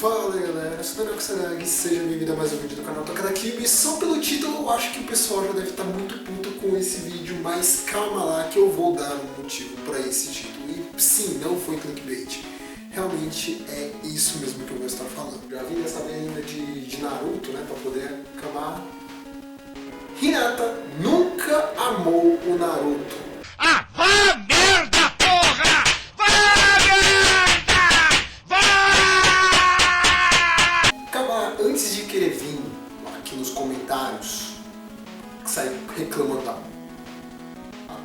Fala galera, eu sou o Daniel Kusanagi, seja bem-vindo a mais um vídeo do canal Toca da Cube. Só pelo título eu acho que o pessoal já deve estar muito puto com esse vídeo, mas calma lá que eu vou dar um motivo para esse título. E sim, não foi clickbait, realmente é isso mesmo que eu vou estar falando. Já vim dessa venda de Naruto, né, para poder acabar. Hinata nunca amou o Naruto. Ah, vá merda, porra! Vá merda! Vá! Acabar antes de querer vir aqui nos comentários, sair reclamando da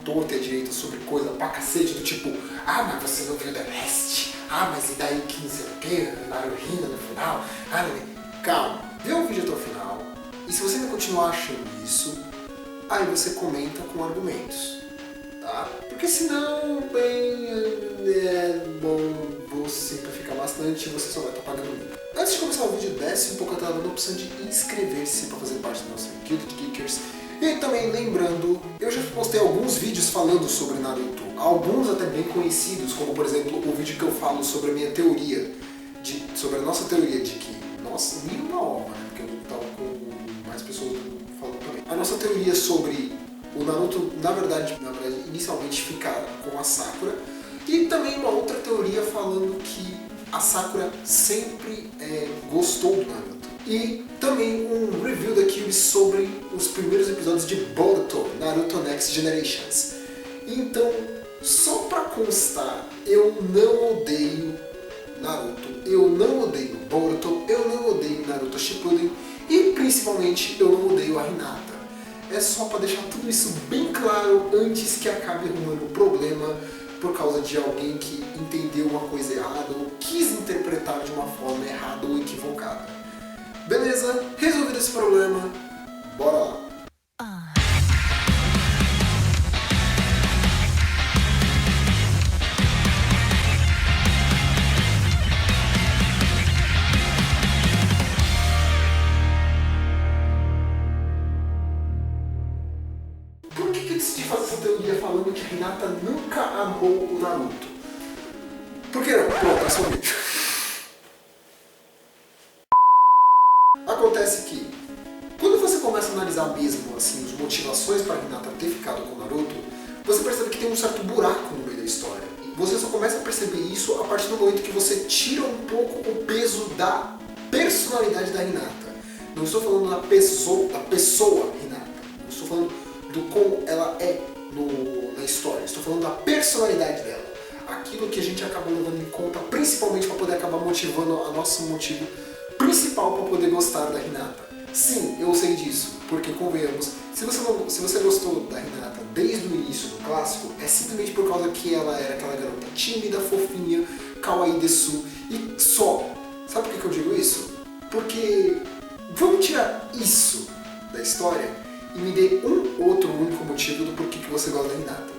torta e a direita sobre coisa pra cacete, do tipo, ah, mas você não viu The Last? Ah, mas e daí que não sei o quê? Naruhina no final? Ah, não... Calma, vê o vídeo até o final, e se você ainda continuar achando isso, aí você comenta com argumentos, tá? Porque senão, bem, é bom você simplificar bastante e você só vai estar pagando muito. Antes de começar o vídeo, desce um pouco a tela na opção de inscrever-se para fazer parte do nosso Guild de Geekers. E também lembrando, eu já postei alguns vídeos falando sobre Naruto, alguns até bem conhecidos, como por exemplo o vídeo que eu falo sobre a minha teoria, sobre a nossa teoria de que, nossa, uma hora, né, porque eu tava com mais pessoas falando também. A nossa teoria sobre o Naruto, na verdade, inicialmente ficar com a Sakura, e também uma outra teoria falando que a Sakura sempre gostou do Naruto. E também um review da Cube sobre os primeiros episódios de Boruto, Naruto Next Generations. Então, só pra constar, eu não odeio Naruto, eu não odeio Boruto, eu não odeio Naruto Shippuden e principalmente eu não odeio a Hinata. É só pra deixar tudo isso bem claro antes que acabe arrumando problema por causa de alguém que entendeu uma coisa errada ou quis interpretar de uma forma errada ou equivocada. Beleza? Resolvido esse problema, bora lá! Por que eu decidi fazer essa teoria falando que a Hinata nunca amou o Naruto? Por que não? Pronto, é só o vídeo. Acontece que, quando você começa a analisar mesmo assim, as motivações para a Hinata ter ficado com o Naruto, você percebe que tem um certo buraco no meio da história. E você só começa a perceber isso a partir do momento que você tira um pouco o peso da personalidade da Hinata. Não estou falando da pessoa Hinata. Não estou falando do como ela é na história. Estou falando da personalidade dela. Aquilo que a gente acaba levando em conta, principalmente para poder acabar motivando o nosso motivo principal para poder gostar da Hinata. Sim, eu sei disso, porque convenhamos, se você gostou da Hinata desde o início do clássico, é simplesmente por causa que ela era aquela garota tímida, fofinha, kawaii desu, e só. Sabe por que eu digo isso? Porque vamos tirar isso da história e me dê um outro único motivo do porquê que você gosta da Hinata.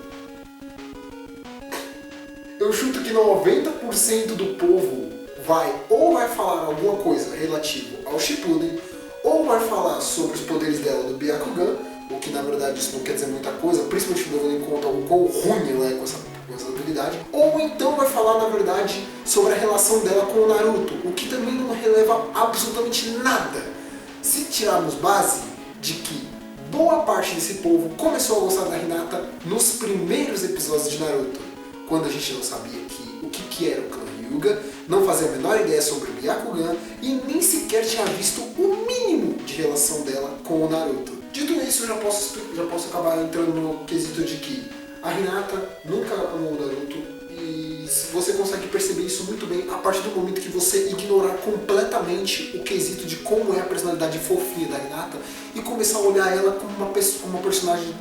Eu chuto que 90% do povo ou vai falar alguma coisa relativa ao Shippuden, ou vai falar sobre os poderes dela do Byakugan, o que na verdade isso não quer dizer muita coisa, principalmente levando em conta o quão ruim ela é com essa habilidade, ou então vai falar na verdade sobre a relação dela com o Naruto, o que também não releva absolutamente nada, se tirarmos base de que boa parte desse povo começou a gostar da Hinata nos primeiros episódios de Naruto, quando a gente não sabia o que era o clã Hyuga, não fazia a menor ideia sobre o Byakugan e nem sequer tinha visto o mínimo de relação dela com o Naruto. Dito isso, eu já posso acabar entrando no quesito de que a Hinata nunca amou o Naruto e você consegue perceber isso muito bem a partir do momento que você ignorar completamente o quesito de como é a personalidade fofinha da Hinata e começar a olhar ela como uma personagem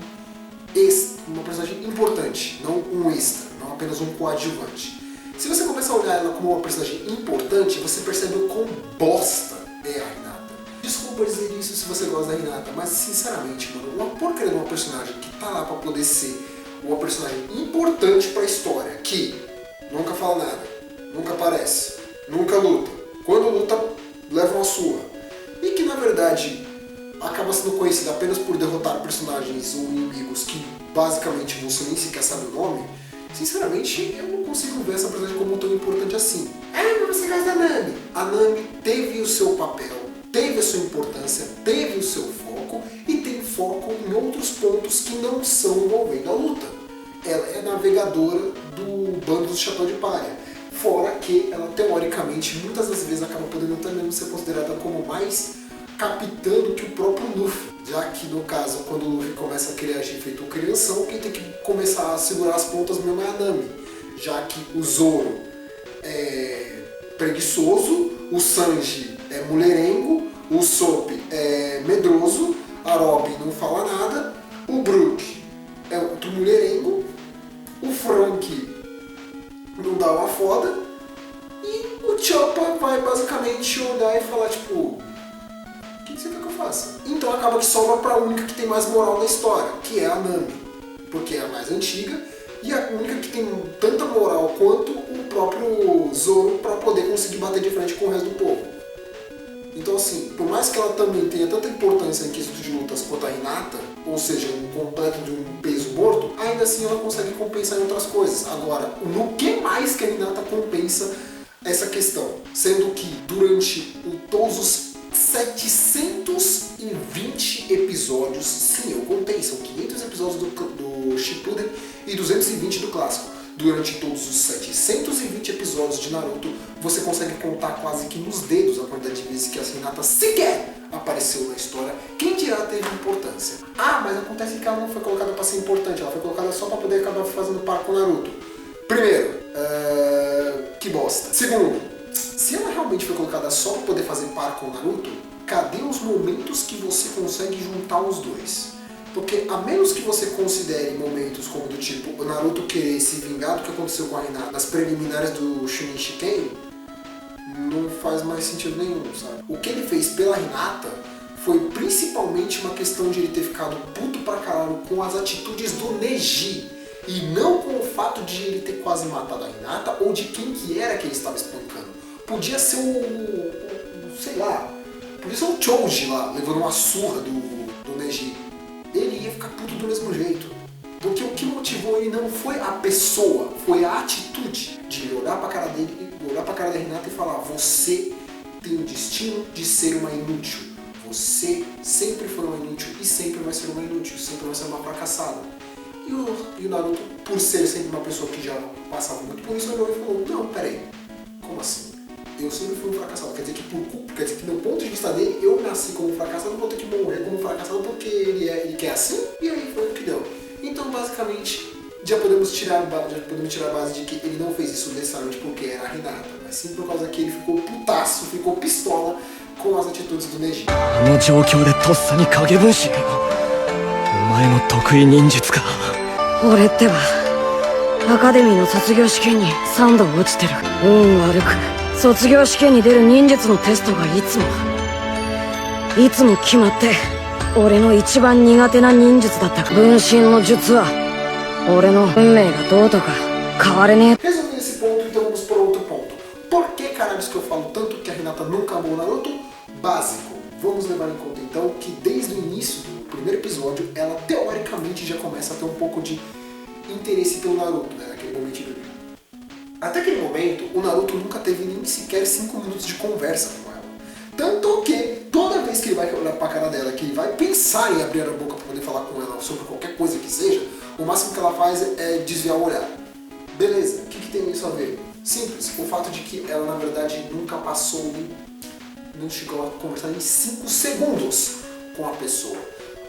importante, não um extra, não apenas um coadjuvante. Se você começar a olhar ela como uma personagem importante, você percebe o quão bosta é a Hinata. Desculpa dizer isso se você gosta da Hinata, mas sinceramente, mano, uma porcaria de uma personagem que tá lá pra poder ser uma personagem importante pra história, que nunca fala nada, nunca aparece, nunca luta, quando luta, leva uma surra, e que na verdade acaba sendo conhecida apenas por derrotar personagens ou inimigos que basicamente você nem sequer sabe o nome. Sinceramente, eu não consigo ver essa personagem como tão importante assim. Ah, mas você gosta da Nami. A a Nami teve o seu papel, teve a sua importância, teve o seu foco e tem foco em outros pontos que não são envolvendo a luta. Ela é navegadora do bando do Chapéu de Palha. Fora que ela, teoricamente, muitas das vezes acaba podendo também ser considerada como mais capitã do que o próprio Luffy. Já que, no caso, quando o Luffy começa a querer agir feito crianção, quem tem que começar a segurar as pontas mesmo é a Nami. Já que o Zoro é preguiçoso, o Sanji é mulherengo, o Sop é medroso, a Robin não fala nada, o Brook é outro mulherengo, o Frank não dá uma foda, e o Chopper vai basicamente olhar e falar tipo, o que você quer que eu faça? Então acaba que sobra pra única que tem mais moral na história, que é a Nami, porque é a mais antiga e a única que tem tanta moral quanto o próprio Zoro pra poder conseguir bater de frente com o resto do povo. Então assim, por mais que ela também tenha tanta importância em quesito de lutas quanto a Hinata, ou seja, um completo de um peso morto, ainda assim ela consegue compensar em outras coisas. Agora, no que mais que a Hinata compensa essa questão? Sendo que durante todos os 720 episódios, sim, eu contei, são 500 episódios do Shippuden e 220 do clássico. Durante todos os 720 episódios de Naruto, você consegue contar quase que nos dedos a quantidade de vezes que a Hinata sequer apareceu na história. Quem dirá teve importância? Ah, mas acontece que ela não foi colocada para ser importante, ela foi colocada só para poder acabar fazendo par com o Naruto. Primeiro, que bosta. Segundo, se ela realmente foi colocada só para poder fazer par com o Naruto, cadê os momentos que você consegue juntar os dois? Porque a menos que você considere momentos como do tipo o Naruto querer se vingar do que aconteceu com a Hinata nas preliminares do Chunin Shiken, não faz mais sentido nenhum, sabe? O que ele fez pela Hinata foi principalmente uma questão de ele ter ficado puto pra caralho com as atitudes do Neji e não com o fato de ele ter quase matado a Hinata ou de quem que era que ele estava espancando. Podia ser sei lá, podia ser o Choji lá, levando uma surra do Neji. Ele ia ficar puto do mesmo jeito. Porque o que motivou ele não foi a pessoa, foi a atitude de olhar pra cara dele, olhar pra cara da Hinata e falar: você tem o destino de ser uma inútil. Você sempre foi uma inútil e sempre vai ser uma inútil, sempre vai ser uma fracassada. E o Naruto, por ser sempre uma pessoa que já passava muito por isso, olhou e falou: não, peraí, como assim? Eu sempre fui um fracassado. Quer dizer que do ponto de vista dele, eu nasci como um fracassado, vou ter que morrer como um fracassado porque ele quer assim, e aí foi o que deu. Então, basicamente, já podemos tirar a base de que ele não fez isso necessariamente porque era a Hinata, mas sim por causa que ele ficou putaço, ficou pistola com as atitudes do Neji. Resumindo esse ponto, então vamos para outro ponto. Por que caralhos que eu falo tanto que a Hinata nunca amou o Naruto? Básico. Vamos levar em conta então que desde o início do primeiro episódio, ela teoricamente já começa a ter um pouco de interesse pelo Naruto, né? Naquele momento. Até aquele momento, o Naruto nunca teve nem sequer 5 minutos de conversa com ela. Tanto que toda vez que ele vai olhar pra cara dela, que ele vai pensar em abrir a boca pra poder falar com ela sobre qualquer coisa que seja, o máximo que ela faz é desviar o olhar. Beleza, o que tem isso a ver? Simples, o fato de que ela na verdade nunca passou, não chegou a conversar em 5 segundos com a pessoa.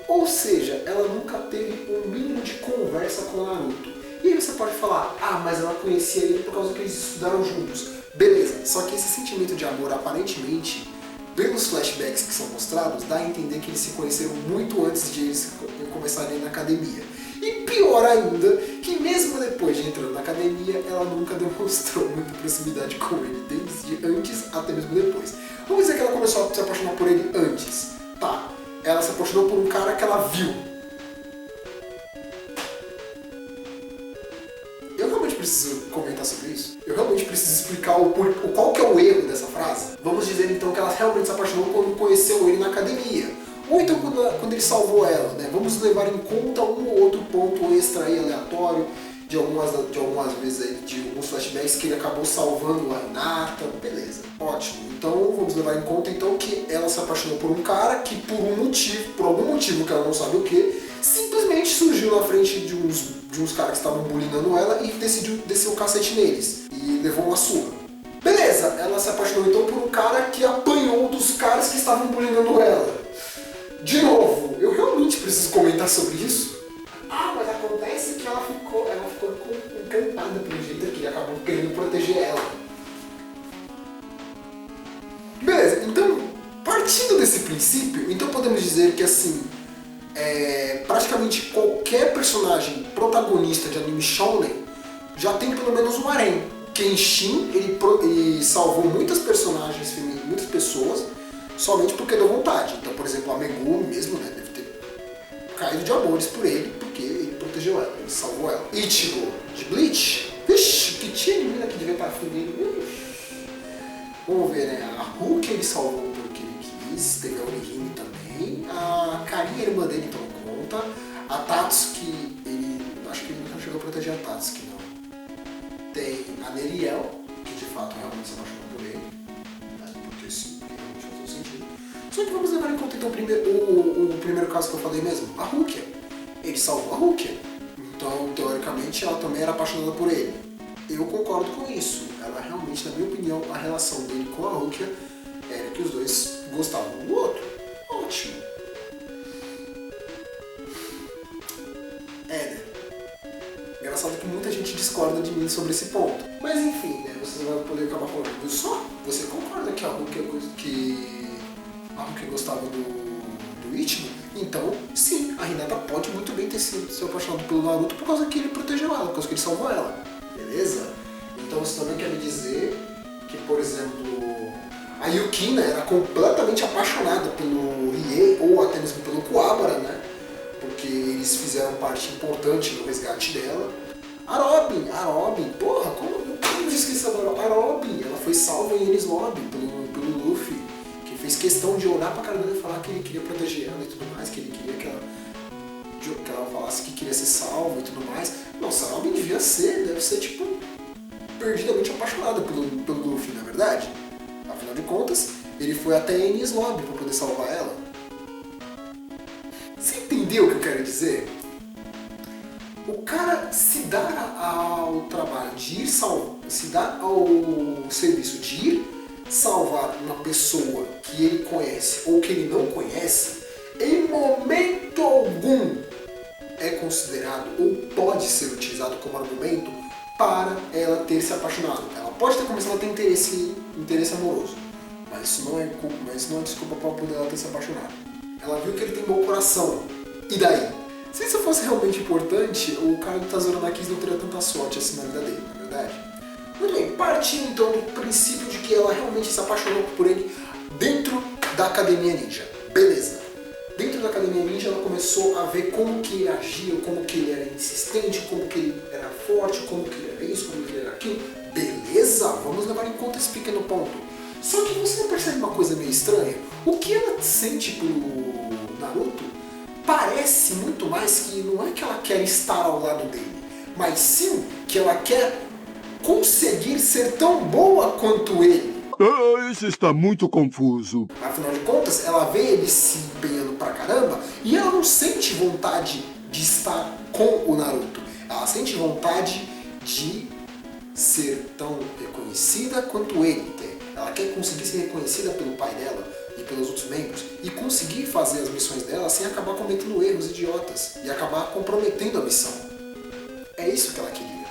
Ou seja, ela nunca teve um mínimo de conversa com o Naruto. E aí você pode falar: ah, mas ela conhecia ele por causa que eles estudaram juntos. Beleza, só que esse sentimento de amor aparentemente, pelos flashbacks que são mostrados, dá a entender que eles se conheceram muito antes de eles começarem na academia. E pior ainda, que mesmo depois de entrar na academia, ela nunca demonstrou muita proximidade com ele, desde antes até mesmo depois. Vamos dizer que ela começou a se apaixonar por ele antes. Tá, ela se apaixonou por um cara que ela viu. Eu realmente preciso comentar sobre isso? Eu realmente preciso explicar qual que é o erro dessa frase? Vamos dizer então que ela realmente se apaixonou quando conheceu ele na academia. Ou então quando ele salvou ela, né? Vamos levar em conta um ou outro ponto extra aí, aleatório, de algumas vezes aí, de alguns flashbacks que ele acabou salvando a Hinata, beleza, ótimo. Então vamos levar em conta então que ela se apaixonou por um cara que por algum motivo que ela não sabe o que, simplesmente surgiu na frente de uns caras que estavam bullyingando ela e decidiu descer o cacete neles e levou uma surra. Beleza, ela se apaixonou então por um cara que apanhou dos caras que estavam bullyingando ela. De novo, eu realmente preciso comentar sobre isso? Ah, mas acontece que ela ficou encantada pelo jeito que ele acabou querendo proteger ela. Beleza, então, partindo desse princípio, então podemos dizer que assim, praticamente qualquer personagem protagonista de anime shounen já tem pelo menos um harém. Kenshin, ele salvou muitas personagens femininas, muitas pessoas, somente porque deu vontade. Então, por exemplo, a Megumi mesmo, né, deve ter caído de amores por ele, porque ele protegeu ela, ele salvou ela. Ichigo, de Bleach, vixi, que tinha menina que devia estar afim dele. Vamos ver, né, a Hulk ele salvou porque ele quis, teve a Orihime também, a Karin, a irmã dele, tomou conta, a Tatsuki, acho que ele não chegou a proteger a Tatsuki, não. Tem a Neriel, que de fato realmente se apaixonou por ele, né? Porque sim, porque realmente faz todo sentido. Só que vamos levar em conta então o primeiro caso que eu falei mesmo, a Rukia. Ele salvou a Rukia, então teoricamente ela também era apaixonada por ele. Eu concordo com isso, ela realmente, na minha opinião, a relação dele com a Rukia era que os dois gostavam um do outro. Ótimo. Engraçado que muita gente discorda de mim sobre esse ponto. Mas enfim, né, você vai poder acabar falando, viu só? Você concorda que a Rukia gostava do Ichigo? Então, sim, a Hinata pode muito bem ter se apaixonado pelo Naruto por causa que ele protegeu ela, por causa que ele salvou ela. Beleza? Então você também quer me dizer que, por exemplo, a Yukina era completamente apaixonada pelo Rie ou até mesmo pelo Kuwabara, né? Porque eles fizeram parte importante no resgate dela. A Robin, porra, como eu esqueci agora? A Robin, ela foi salva em Enies Lobby pelo Luffy, que fez questão de olhar pra cara dela e falar que ele queria proteger ela e tudo mais, que ele queria que ela falasse que queria ser salva e tudo mais. Nossa, a Robin deve ser tipo, perdidamente apaixonada pelo Luffy, na verdade. Afinal de contas, ele foi até Enies Lobby pra poder salvar ela. Você entendeu o que eu quero dizer? O cara se dá ao trabalho de ir se dá ao serviço de ir salvar uma pessoa que ele conhece ou que ele não conhece, em momento algum é considerado ou pode ser utilizado como argumento para ela ter se apaixonado. Ela pode ter começado a ter interesse amoroso, mas isso não é desculpa para poder ela ter se apaixonado. Ela viu que ele tem bom coração. E daí? Se isso fosse realmente importante, o cara do Tazoranakis não teria tanta sorte assim na vida dele, não é verdade? Muito bem, partindo então do princípio de que ela realmente se apaixonou por ele dentro da Academia Ninja. Beleza. Dentro da Academia Ninja ela começou a ver como que ele agia, como que ele era insistente, como que ele era forte, como que ele era isso, como que ele era aquilo. Beleza, vamos levar em conta esse pequeno ponto. Só que você não percebe uma coisa meio estranha? O que ela sente pelo Naruto parece muito mais que não é que ela quer estar ao lado dele, mas sim que ela quer conseguir ser tão boa quanto ele. Isso está muito confuso. Afinal de contas, ela vê ele se empenhando pra caramba e ela não sente vontade de estar com o Naruto. Ela sente vontade de ser tão reconhecida quanto ele quer. Ela quer conseguir ser reconhecida pelo pai dela e pelos outros membros e conseguir fazer as missões dela sem acabar cometendo erros idiotas e acabar comprometendo a missão. É isso que ela queria.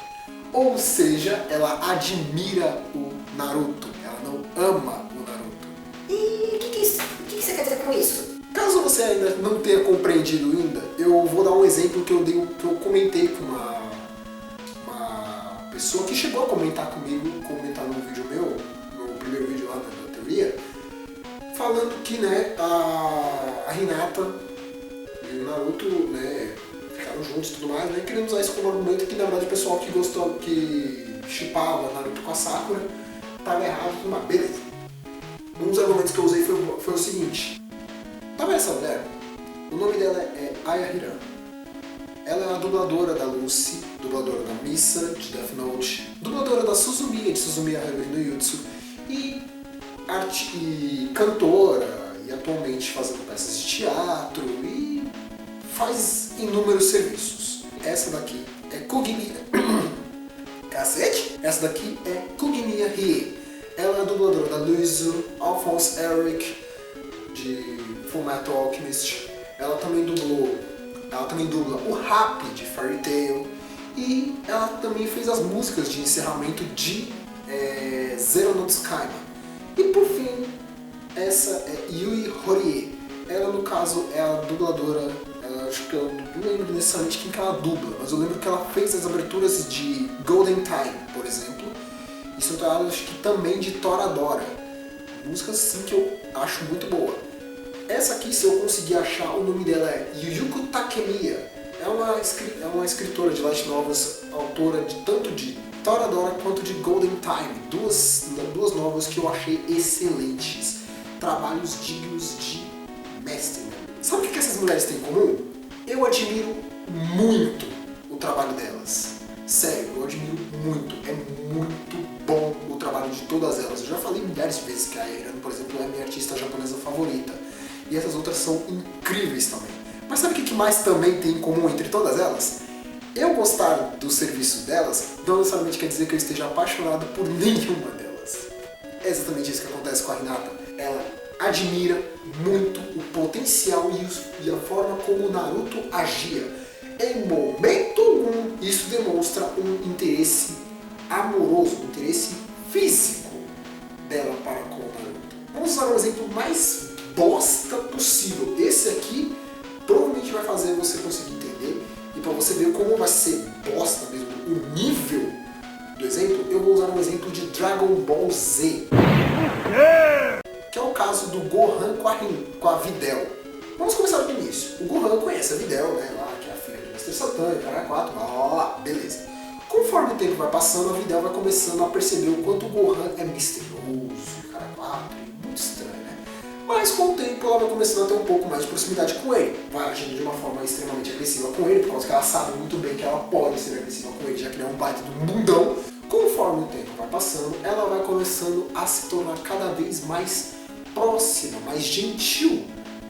Ou seja, ela admira o Naruto, ela não ama o Naruto. E o que você quer dizer com isso? Caso você ainda não tenha compreendido ainda, eu vou dar um exemplo que eu comentei com uma pessoa que chegou a comentar comigo, no vídeo meu, no primeiro vídeo lá da teoria, falando que, né, a Hinata e o Naruto, né, ficaram juntos e tudo mais, né, querendo usar isso como argumento que, na verdade, o pessoal que shippava Naruto com a Sakura estava errado e tudo mais. Beleza. Um dos argumentos que eu usei foi o seguinte. Tá vendo essa mulher? O nome dela é Aya Hirano. Ela é a dubladora da Lucy, dubladora da Misa, de Death Note, dubladora da Suzumiya, de Suzumiya Haruhi no Yutsu, e cantora, e atualmente fazendo peças de teatro, e faz inúmeros serviços. Essa daqui é Kugimiya. Cacete! Essa daqui é Kugimiya Rie. Ela é a dubladora da Luizu, Alphonse Eric, de Fullmetal Alchemist. Ela também dubla o Rap de Fairy Tail, e ela também fez as músicas de encerramento de Zero no Tsukaima. E por fim, essa é Yui Horie. Ela, no caso, é a dubladora, acho que eu não lembro necessariamente quem que ela dubla, mas eu lembro que ela fez as aberturas de Golden Time, por exemplo, e são acho que também de Toradora. Músicas sim que eu acho muito boa. Essa aqui, se eu conseguir achar, o nome dela é Yuyuko Takemiya. É uma escritora de light novels, autora de tanto de Toradora quanto de Golden Time. Duas novels que eu achei excelentes. Trabalhos dignos de mestre. Sabe o que essas mulheres têm em comum? Eu admiro muito o trabalho delas. Sério, eu admiro muito. É muito bom o trabalho de todas elas. Eu já falei milhares de vezes que a Eirano, por exemplo, é a minha artista japonesa favorita. E essas outras são incríveis também. Mas sabe o que mais também tem em comum entre todas elas? Eu gostar do serviço delas não necessariamente quer dizer que eu esteja apaixonado por nenhuma delas. É exatamente isso que acontece com a Hinata. Ela admira muito o potencial e a forma como o Naruto agia. Em momento algum, isso demonstra um interesse amoroso, um interesse físico dela para com o Naruto. Vamos usar um exemplo mais bosta possível. Esse aqui provavelmente vai fazer você conseguir entender, e para você ver como vai ser bosta mesmo, o nível do exemplo, eu vou usar um exemplo de Dragon Ball Z. Que é o caso do Gohan com a Videl. Vamos começar do início. O Gohan conhece a Videl, né, lá, que é a filha do Mestre Satan, e cara 4, lá, beleza. Conforme o tempo vai passando, a Videl vai começando a perceber o quanto o Gohan é misterioso, cara 4, muito estranho, né? Mas com o tempo ela vai começando a ter um pouco mais de proximidade com ele. Vai agindo de uma forma extremamente agressiva com ele, por causa que ela sabe muito bem que ela pode ser agressiva com ele, já que ele é um baita do mundão. Conforme o tempo vai passando, ela vai começando a se tornar cada vez mais próxima, mais gentil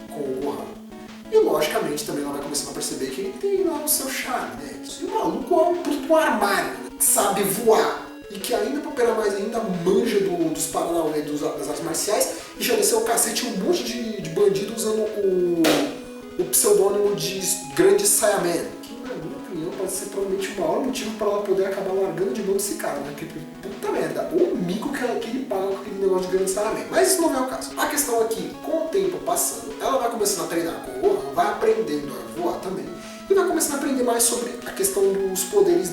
com o Gohan. E logicamente também ela vai começando a perceber que ele tem lá o seu charme, né? E o maluco é um puto armário, que sabe voar. E que ainda, pra operar mais ainda, manja dos paranauê das artes marciais, e já desceu o cacete um monte de bandido usando o pseudônimo de Grande Saiyaman. Que, na minha opinião, pode ser provavelmente o maior motivo para ela poder acabar largando de mão desse cara, né? Porque, puta merda, o mico que ele paga com aquele negócio de Grande Saiyaman. Mas isso não é o caso. A questão aqui, com o tempo passando, ela vai começando a treinar com o Gohan, vai aprendendo a voar também, e vai começando a aprender mais sobre a questão dos poderes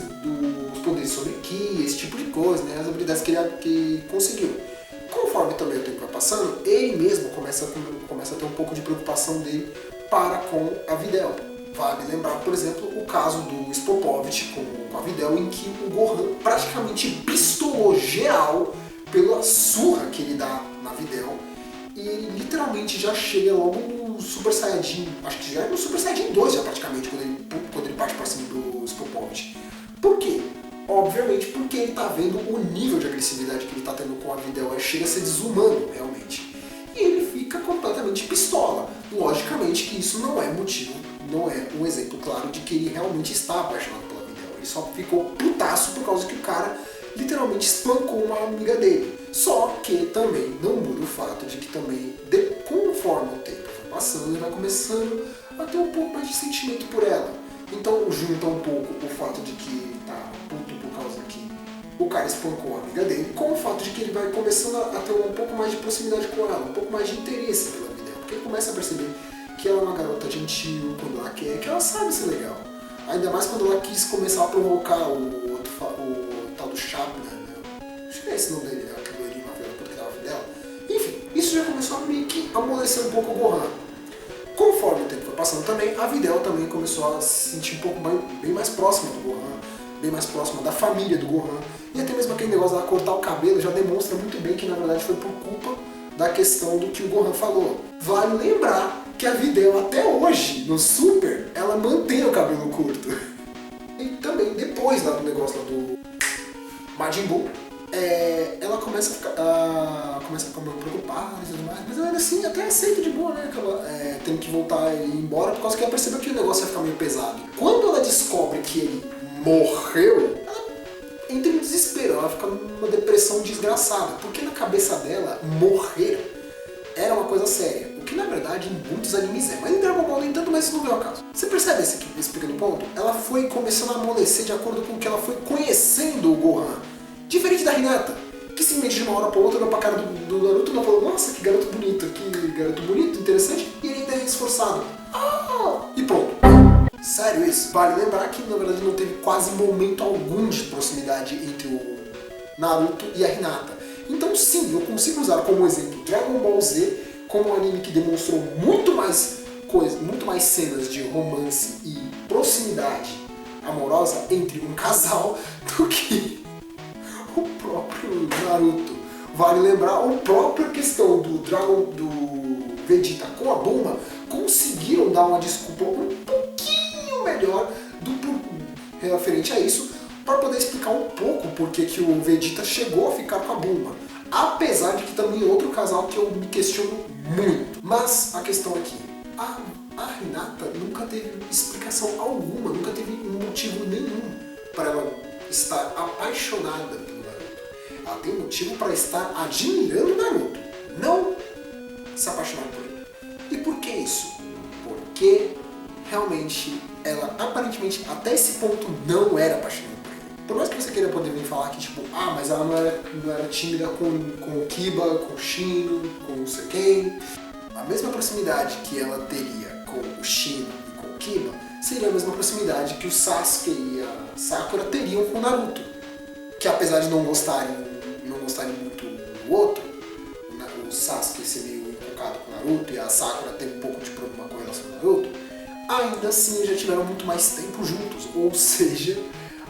sobre Ki, esse tipo de coisa, né? As habilidades que ele conseguiu. Conforme também o tempo vai passando, ele mesmo começa a ter um pouco de preocupação dele para com a Videl. Vale lembrar, por exemplo, o caso do Spopovich com a Videl, em que o Gohan praticamente pistolou geral pela surra que ele dá na Videl, e ele literalmente já chega logo no Super Saiyajin, acho que já é no Super Saiyajin 2 já praticamente, quando ele parte para cima do Spopovich. Por quê? Obviamente porque ele tá vendo o nível de agressividade que ele tá tendo com a Videl, ele chega a ser desumano realmente. E ele fica completamente pistola. Logicamente que isso não é motivo, não é um exemplo claro de que ele realmente está apaixonado pela Videl. Ele só ficou putaço por causa que o cara literalmente espancou uma amiga dele. Só que também não muda o fato de que também, conforme o tempo vai passando, ele vai começando a ter um pouco mais de sentimento por ela. Então junta um pouco o fato de que ele tá puto por causa que o cara espancou a amiga dele, com o fato de que ele vai começando a ter um pouco mais de proximidade com ela, um pouco mais de interesse pela Videl, porque ele começa a perceber que ela é uma garota gentil quando ela quer, que ela sabe ser legal. Ainda mais quando ela quis começar a provocar o tal do Chapman, né? Acho que é esse nome dele, né? Que loirinho, uma filha puta que tava dela. Enfim, isso já começou a meio que amolecer um pouco o Gohan. Conforme o tempo foi passando também, a Videl também começou a se sentir um pouco bem mais próxima do Gohan, bem mais próxima da família do Gohan, e até mesmo aquele negócio dela cortar o cabelo já demonstra muito bem que na verdade foi por culpa da questão do que o Gohan falou. Vale lembrar que a Vi dela até hoje, no Super, ela mantém o cabelo curto. E também depois lá do negócio lá do Majin Buu, ela começa a ficar meio preocupada e tudo mais, mas ela assim até aceita de boa, né? Que ela tem que voltar e ir embora por causa que ela percebeu que o negócio ia ficar meio pesado. Quando ela descobre que ele morreu, ela entra em desespero, ela fica numa depressão desgraçada, porque na cabeça dela, morrer era uma coisa séria, o que na verdade em muitos animes é, mas em Dragon Ball nem tanto, mas isso não é o caso. Você percebe esse pequeno ponto? Ela foi começando a amolecer de acordo com que ela foi conhecendo o Gohan, diferente da Hinata, que simplesmente de uma hora para outra olhou pra cara do Naruto e falou: nossa, que garoto bonito, interessante, e ele ainda é esforçado. E pronto. Sério isso? Vale lembrar que na verdade não teve quase momento algum de proximidade entre o Naruto e a Hinata. Então sim, eu consigo usar como exemplo Dragon Ball Z como um anime que demonstrou muito mais cenas de romance e proximidade amorosa entre um casal do que o próprio Naruto. Vale lembrar, a própria questão do Vegeta com a Bulma conseguiram dar uma desculpa um pouquinho melhor referente a isso, para poder explicar um pouco porque que o Vegeta chegou a ficar com a Bulma. Apesar de que também é outro casal que eu me questiono muito. Mas a questão aqui, a Hinata nunca teve explicação alguma, nunca teve motivo nenhum para ela estar apaixonada pelo Naruto. Ela tem motivo para estar admirando o Naruto, não se apaixonar por ele. E por que isso? Porque realmente ela aparentemente até esse ponto não era apaixonada por ele. Por mais que você queira poder vir falar que tipo, mas ela não era tímida com o Kiba, com o Shino, com não sei quem. A mesma proximidade que ela teria com o Shino e com o Kiba seria a mesma proximidade que o Sasuke e a Sakura teriam com o Naruto. Que apesar de não gostarem muito do outro, o Sasuke ser meio enfocado com o Naruto e a Sakura ter um pouco de problema com relação ao Naruto, ainda assim eles já tiveram muito mais tempo juntos, ou seja,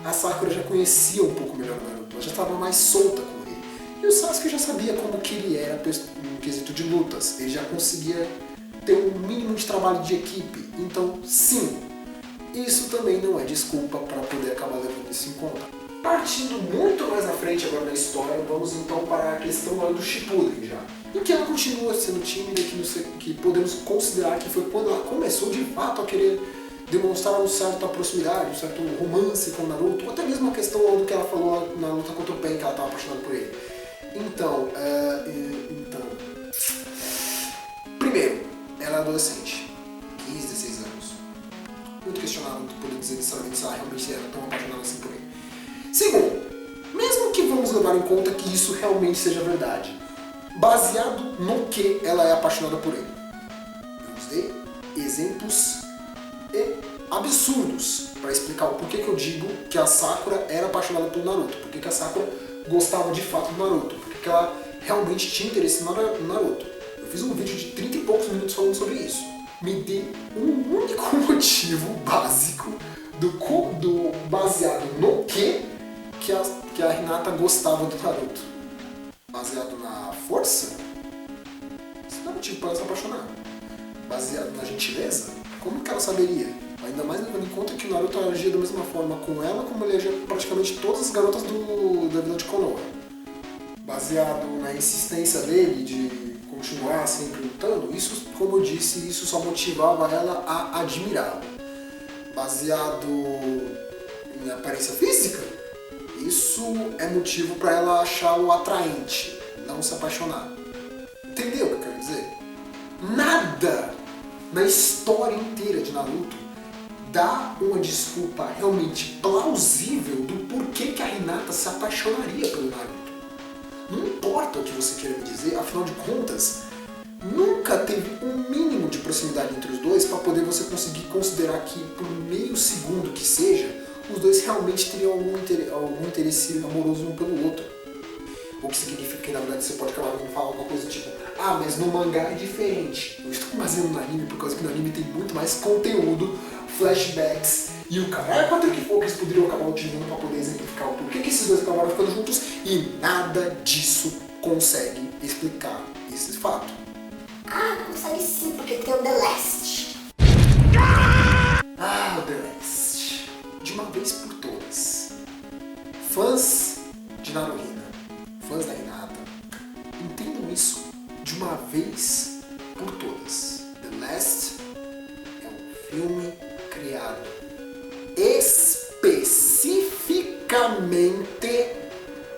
a Sakura já conhecia um pouco melhor o Naruto, ela já estava mais solta com ele. E o Sasuke já sabia como que ele era no quesito de lutas, ele já conseguia ter um mínimo de trabalho de equipe. Então, sim, isso também não é desculpa para poder acabar levando isso em conta. Partindo muito mais à frente agora na história, vamos então para a questão do Shippuden já. Em que ela continua sendo tímida, que podemos considerar que foi quando ela começou de fato a querer demonstrar uma certa proximidade, um certo romance com o Naruto, ou até mesmo a questão do que ela falou na luta contra o Pain, que ela estava apaixonada por ele. Então, primeiro, ela é adolescente, 15, 16 anos. Muito questionável poder dizer necessariamente se ela realmente era tão apaixonada assim por ele. Segundo, mesmo que vamos levar em conta que isso realmente seja verdade, baseado no que ela é apaixonada por ele. Vamos ver exemplos absurdos para explicar o porquê que eu digo que a Sakura era apaixonada pelo Naruto, porquê que a Sakura gostava de fato do Naruto, porquê que ela realmente tinha interesse no Naruto. Eu fiz um vídeo de 30 e poucos minutos falando sobre isso. Me dê um único motivo básico baseado no que a Hinata gostava do Naruto. Baseado na força? Isso não é motivo para ela se apaixonar. Baseado na gentileza? Como que ela saberia? Ainda mais levando em conta que o Naruto agia da mesma forma com ela como ele agia com praticamente todas as garotas da vila de Konoha. Baseado na insistência dele de continuar sempre lutando, isso, como eu disse, isso só motivava ela a admirá-lo. Baseado em aparência física, isso é motivo para ela achá-lo atraente, não se apaixonar. Entendeu o que eu quero dizer? Nada na história inteira de Naruto dá uma desculpa realmente plausível do porquê que a Hinata se apaixonaria pelo Naruto. Não importa o que você queira me dizer, afinal de contas, nunca teve um mínimo de proximidade entre os dois para poder você conseguir considerar que, por meio segundo que seja, os dois realmente teriam algum interesse amoroso um pelo outro. O que significa que, na verdade, você pode acabar vindo falar alguma coisa tipo, mas no mangá é diferente. Eu estou baseando no anime por causa que no anime tem muito mais conteúdo, flashbacks, e o cara, quanto que for que eles poderiam acabar utilizando para poder exemplificar o porquê que esses dois acabaram ficando juntos, e nada disso consegue explicar esse fato. Consegue sim, porque tem o The Last. vez por todas. The Last é um filme criado especificamente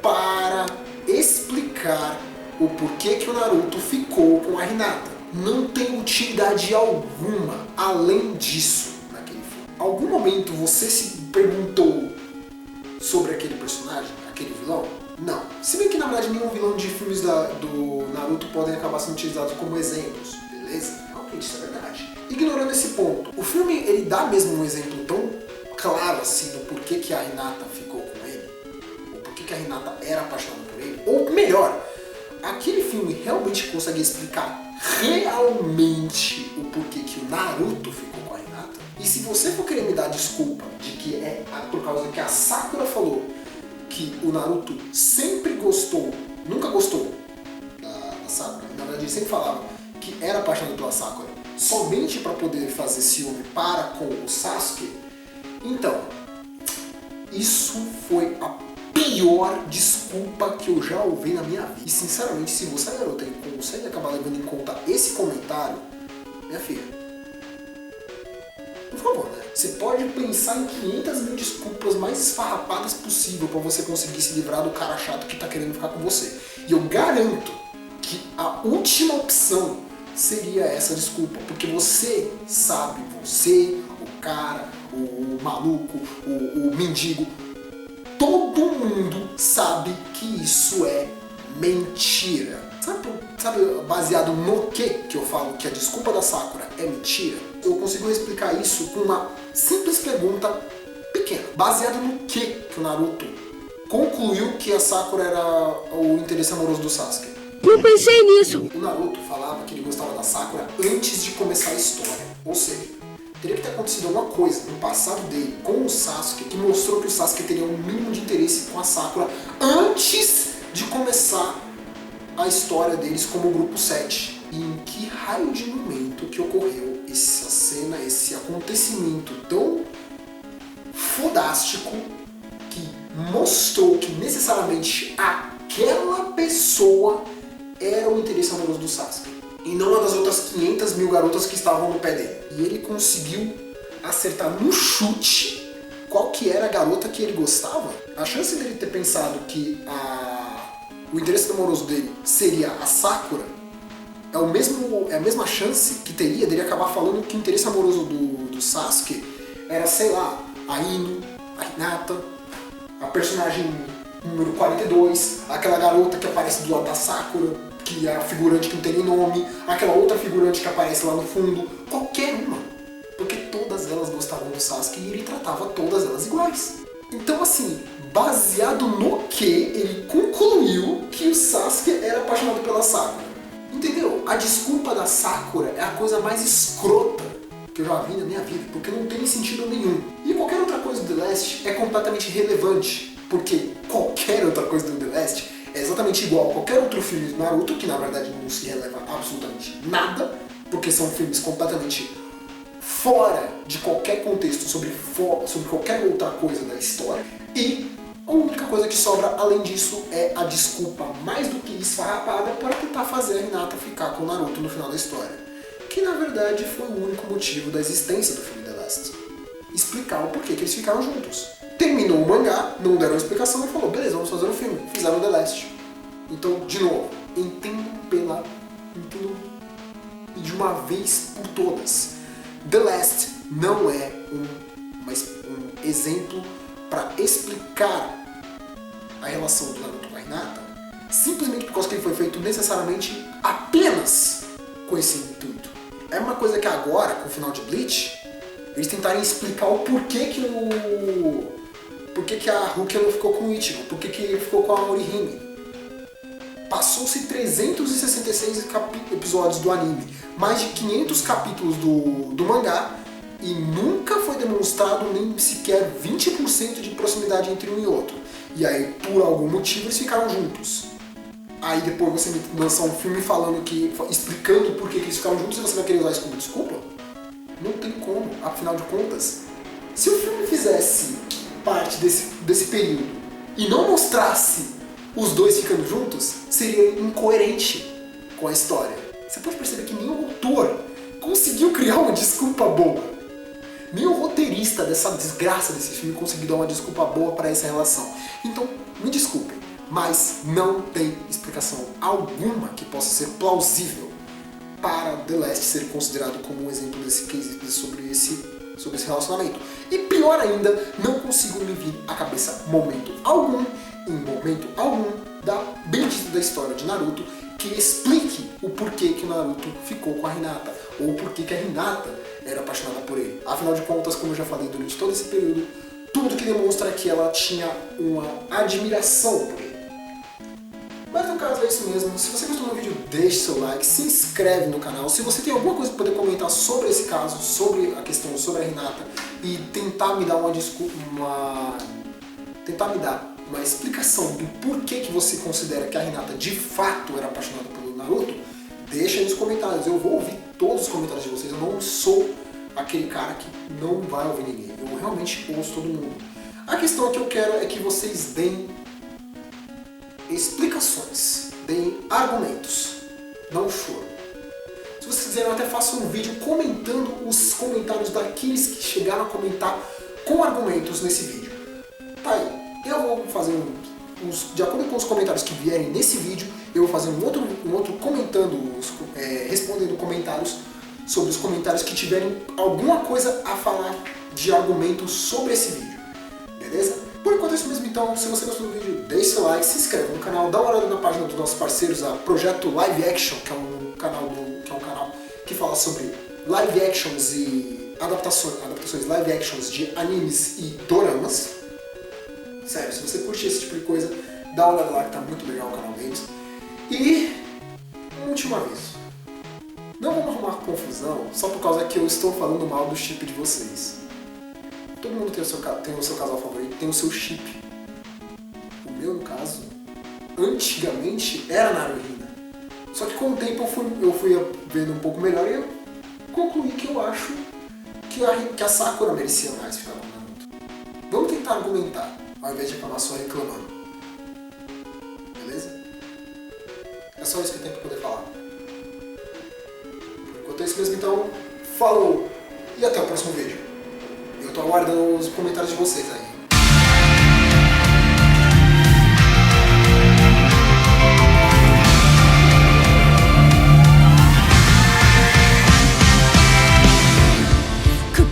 para explicar o porquê que o Naruto ficou com a Hinata. Não tem utilidade alguma além disso naquele filme. Algum momento você se perguntou sobre aquele personagem, aquele vilão? Não. Se bem que na verdade nenhum vilão de filmes do Naruto podem acabar sendo utilizados como exemplos, beleza? Realmente, isso é verdade. Ignorando esse ponto, o filme ele dá mesmo um exemplo tão claro assim do porquê que a Hinata ficou com ele, ou porquê que a Hinata era apaixonada por ele, ou melhor, aquele filme realmente consegue explicar realmente o porquê que o Naruto ficou com a Hinata. E se você for querer me dar desculpa de que é por causa que a Sakura falou que o Naruto sempre gostou, nunca gostou da Sakura, na verdade ele sempre falava que era apaixonado pela Sakura somente para poder fazer ciúme para com o Sasuke, então isso foi a pior desculpa que eu já ouvi na minha vida. E sinceramente, se você é garota e consegue acabar levando em conta esse comentário, minha filha, por favor, né? Você pode pensar em 500 mil desculpas mais esfarrapadas possível para você conseguir se livrar do cara chato que tá querendo ficar com você. E eu garanto que a última opção seria essa desculpa, porque você sabe, você, o cara, o maluco, o mendigo, todo mundo sabe que isso é mentira. Sabe baseado no que eu falo que a desculpa da Sakura é mentira? Eu consigo explicar isso com uma simples pergunta pequena. Baseado no que o Naruto concluiu que a Sakura era o interesse amoroso do Sasuke? Não pensei nisso. O Naruto falava que ele gostava da Sakura antes de começar a história. Ou seja, teria que ter acontecido alguma coisa no passado dele com o Sasuke que mostrou que o Sasuke teria um mínimo de interesse com a Sakura antes de começar a história deles como grupo 7. E em que raio de momento que ocorreu essa cena, esse acontecimento tão fodástico que mostrou que necessariamente aquela pessoa era o interesse amoroso do Sasuke e não uma das outras 500 mil garotas que estavam no pé dele. E ele conseguiu acertar no chute qual que era a garota que ele gostava. A chance dele ter pensado que o interesse amoroso dele seria a Sakura é a mesma chance que teria dele acabar falando que o interesse amoroso do Sasuke era, sei lá, a Ino, a Hinata, a personagem número 42, aquela garota que aparece do lado da Sakura, que é a figurante que não tem nem nome, aquela outra figurante que aparece lá no fundo, qualquer uma, porque todas elas gostavam do Sasuke e ele tratava todas elas iguais. Então assim, baseado no que ele concluiu que o Sasuke era apaixonado pela Sakura. Entendeu? A desculpa da Sakura é a coisa mais escrota que eu já vi na minha vida, porque não tem sentido nenhum. E qualquer outra coisa do The Last é completamente irrelevante, porque qualquer outra coisa do The Last é exatamente igual a qualquer outro filme do Naruto, que na verdade não se releva absolutamente nada, porque são filmes completamente fora de qualquer contexto sobre qualquer outra coisa da história. E a única coisa que sobra além disso é a desculpa mais do que esfarrapada para tentar fazer a Hinata ficar com o Naruto no final da história, que na verdade foi o único motivo da existência do filme The Last. Explicar o porquê que eles ficaram juntos. Terminou o mangá, não deram explicação e falou, beleza, vamos fazer um filme. Fizeram The Last. Então, de novo, entendo de uma vez por todas. The Last não é um exemplo para explicar a relação do Naruto com a Hinata, simplesmente por causa que ele foi feito necessariamente apenas com esse intuito. É uma coisa que agora, com o final de Bleach, eles tentarem explicar o porquê que a Rukia não ficou com o Ichigo, porquê que ele ficou com a Orihime. Passou-se 366 episódios do anime, mais de 500 capítulos do mangá, e nunca foi demonstrado nem sequer 20% de proximidade entre um e outro. E aí, por algum motivo, eles ficaram juntos. Aí depois você me lança um filme explicando por que eles ficaram juntos e você vai querer usar isso como desculpa? Não tem como, afinal de contas. Se o filme fizesse parte desse período e não mostrasse os dois ficando juntos, seria incoerente com a história. você pode perceber que nenhum autor conseguiu criar uma desculpa boa. Nem o roteirista dessa desgraça desse filme conseguiu dar uma desculpa boa para essa relação. Então, me desculpem, mas não tem explicação alguma que possa ser plausível para The Last ser considerado como um exemplo desse case sobre esse relacionamento. E pior ainda, não consigo me vir à cabeça em momento algum, da bendita da história de Naruto que explique o porquê que o Naruto ficou com a Hinata, ou o porquê que a Hinata era apaixonada por ele. Afinal de contas, como eu já falei durante todo esse período, tudo que demonstra é que ela tinha uma admiração por ele. Mas no caso é isso mesmo. Se você gostou do vídeo, deixe seu like, se inscreve no canal. Se você tem alguma coisa para poder comentar sobre esse caso, sobre a questão sobre a Hinata, e tentar me dar uma explicação do porquê que você considera que a Hinata de fato era apaixonada pelo Naruto, deixa aí nos comentários. Eu vou ouvir todos os comentários de vocês. Eu não sou aquele cara que não vai ouvir ninguém. Eu realmente ouço todo mundo. A questão que eu quero é que vocês deem explicações, deem argumentos, não choro. Se vocês quiserem, eu até faço um vídeo comentando os comentários daqueles que chegaram a comentar com argumentos nesse vídeo. Tá aí. Eu vou fazer de acordo com os comentários que vierem nesse vídeo, eu vou fazer um outro comentando, respondendo comentários sobre os comentários que tiverem alguma coisa a falar de argumentos sobre esse vídeo. Beleza? Por enquanto é isso mesmo, então. Se você gostou do vídeo, deixe seu like, se inscreve no canal, dá uma olhada na página dos nossos parceiros, a Projeto Live Action, que é um canal que fala sobre live actions e adaptações live actions de animes e doramas. Sério, se você curte esse tipo de coisa, dá uma olhada lá que tá muito legal o canal deles. E um último aviso. Não vamos arrumar confusão só por causa que eu estou falando mal do chip de vocês. Todo mundo tem o seu casal favorito, tem o seu chip. O meu, no caso, antigamente era Naruhina. Só que com o tempo eu fui vendo um pouco melhor e eu concluí que eu acho que a Sakura merecia mais ficar com o Naruto. Vamos tentar argumentar, ao invés de acabar só reclamando. Beleza? É só isso que eu tenho pra poder falar. Por enquanto é isso mesmo, então, falou! E até o próximo vídeo. Eu tô aguardando os comentários de vocês aí.